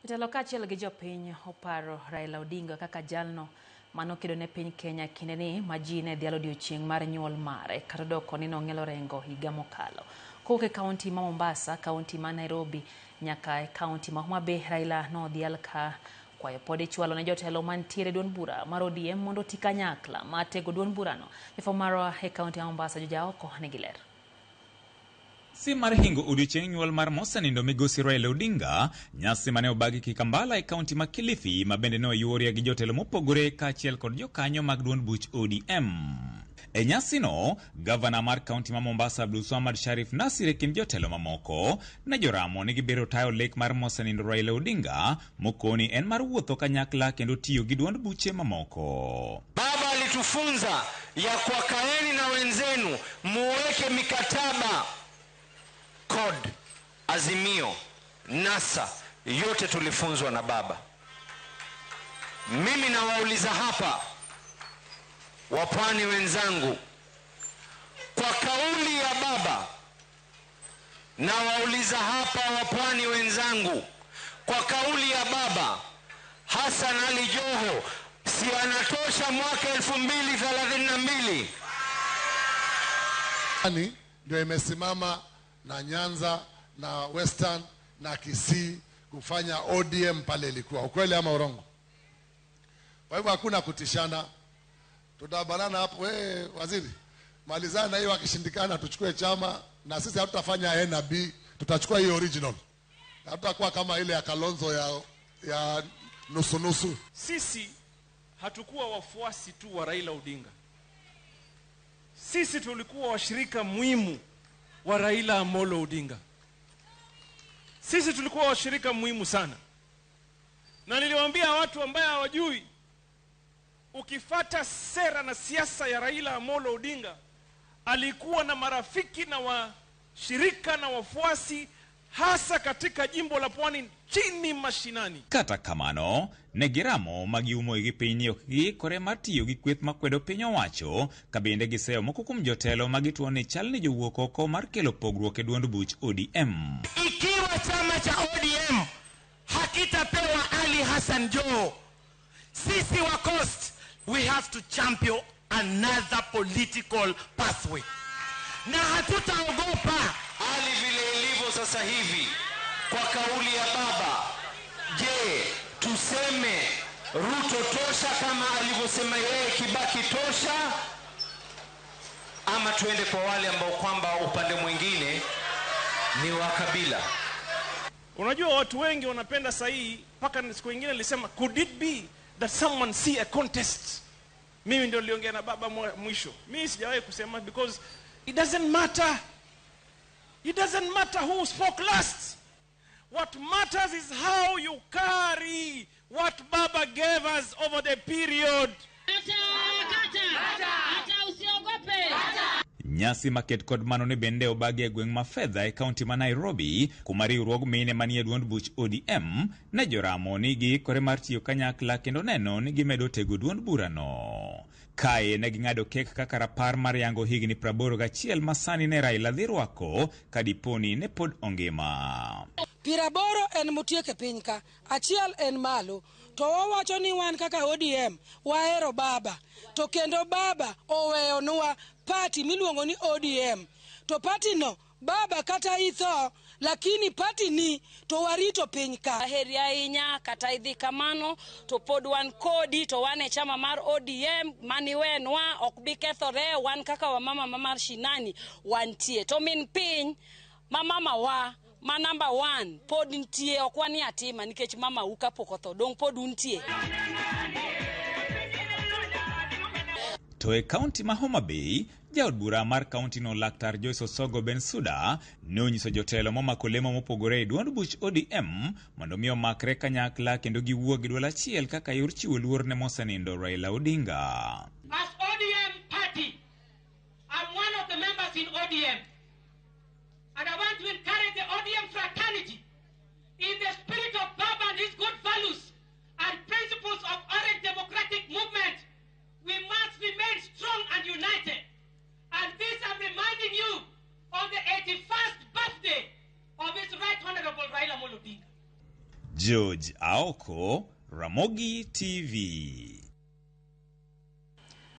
Jatelo kaachiel gi jopiny oparo Raila Odinga kaka jalno manokedo ne piny Kenya kinde ni ma ji ne dhialo odiechieng' mar nyuol mare kata doko ni nong'elo rengo higa mokalo. Kowuok e kaunti ma Mombasa, kaunti ma Nairobi nyaka e kaunti ma Homa Bay, Raila nodhial ka kwayo pod ichwalo ne jotelo mantiere duond bura mar ODM mondo oti kanyakla mar tego duond burano. Jafwambo marwa e kaunti ma Mombasa, Juja Oko nigi ler. Si mar hingo odiechieng' nyuol mar mosenindo migosi Raila Odinga, nyasi mane obagi Kikambala e kaunti ma Kilifi ma bende ne oyuorie gi jotelo mopogore kaachiel kod jokanyo mag duond buch ODM. E nyasi no, gavana mar kaunti ma Mombasa Abdulswamad Sharif Nassir e kind jotelo mamoko ne joramo ni gibiro tayo lek mar mosenindo Raila Odinga mokoni en mar wuotho kanyakla kendo tiyo gi duond buche mamoko. Baba alitufunza ya kwa kaeni na wenzenu muweke mikataba, code, azimio, NASA, yote tulifunzwa na baba. Mimi nawauliza hapa wapwani wenzangu, kwa kauli ya baba, nawauliza hapa wapwani wenzangu, kwa kauli ya baba, Hassan Ali Joho si anatosha mwaka 2032? Ani ndio imesimama na Nyanza na Western na Kisii kufanya ODM pale ilikuwa. Ukweli ama urongo? Kwa hivyo hakuna kutishana. Tutabanana hapo, waziri, malizana hiyo, akishindikana tuchukue chama na sisi hatutafanya A na B, tutachukua hiyo original. Hatutakuwa kama ile ya Kalonzo ya nusu. Sisi hatukuwa wafuasi tu wa Raila Odinga. Sisi tulikuwa washirika muhimu wa Raila Amolo Odinga. Sisi tulikuwa washirika muhimu sana. Na niliwaambia watu ambao hawajui, ukifata sera na siasa ya Raila Amolo Odinga, alikuwa na marafiki na washirika na wafuasi hasa katika jimbo la Pwani chini mashinani. Kata kamano, negiramo magiumo igi piny okgi kore mar tiyo gi kweth makwedo piny owacho kabende giseyo moko kuom jotelo magituo ni chal ni jowuok oko mar kelo pogruok e duond buch ODM. Ikiwa chama cha ODM hakitapewa Ali Hassan Joho, sisi wa Coast, we have to champion another political pathway. Na hatutaogopa hali vile ilivyo sasa hivi. Kwa kauli ya baba, je, tuseme Ruto tosha kama alivyosema yeye, Kibaki tosha, ama tuende kwa wale ambao kwamba upande mwingine ni wa kabila? Unajua watu wengi wanapenda sahihi, paka siku nyingine nilisema, could it be that someone see a contest? Mimi ndio niliongea na baba mwisho. Mimi sijawahi kusema, because it doesn't matter. It doesn't matter who spoke last. What matters is how you carry what Baba gave us over the period. Nyasi market kod manone bende obagi e gweng' ma Fedha e kaunti ma Nairobi kuma riwruog mine manie duond buch ODM ne joramo ni giikore mar tiyo kanyakla kendo neno ni gimedo tego duond burano. Kae ne ging'ado kek kaka rapar mar yango higni 81 masani ne Raila dhi rwako kadiponi ne pod ongima. Piraboro en mutieke piny ka, achiel en malo, to wawacho ni wan kaka ODM wahero baba, to kendo baba oweyonwa party miluongo ni ODM, to party no baba kata itho, lakini party ni to warito piny ka. Aheri ahinya kata idhi kamano to pod wan kodi, to wan e chama mar ODM mani wenwa ok bi kethore, wan kaka wa mama mar shinani wantie, to min piny mama wa ma number 1 pod ntie, ok wani atima nikech mama u kapok otho, dong pod untie. To e kaunti ma Homa Bay, jaod bura mar kaunti no Laktar Joyce Osogo Bensuda ne onyiso jotelo momako lemo mopogore e duond buch ODM mondo mi omakre kanyakla kendo giwuo gi dwol achiel kaka yor chiwo luor ne mosenindo Raila Odinga. As ODM party, I'm one of the members in ODM, and I want to encourage the ODM fraternity in the spirit of Baba and his good values and principles of Orange Democratic Movement. We must remain strong and united. And this I'm reminding you of the 81st birthday of his Right Honorable Raila Amolo Odinga. George Aoko, Ramogi TV.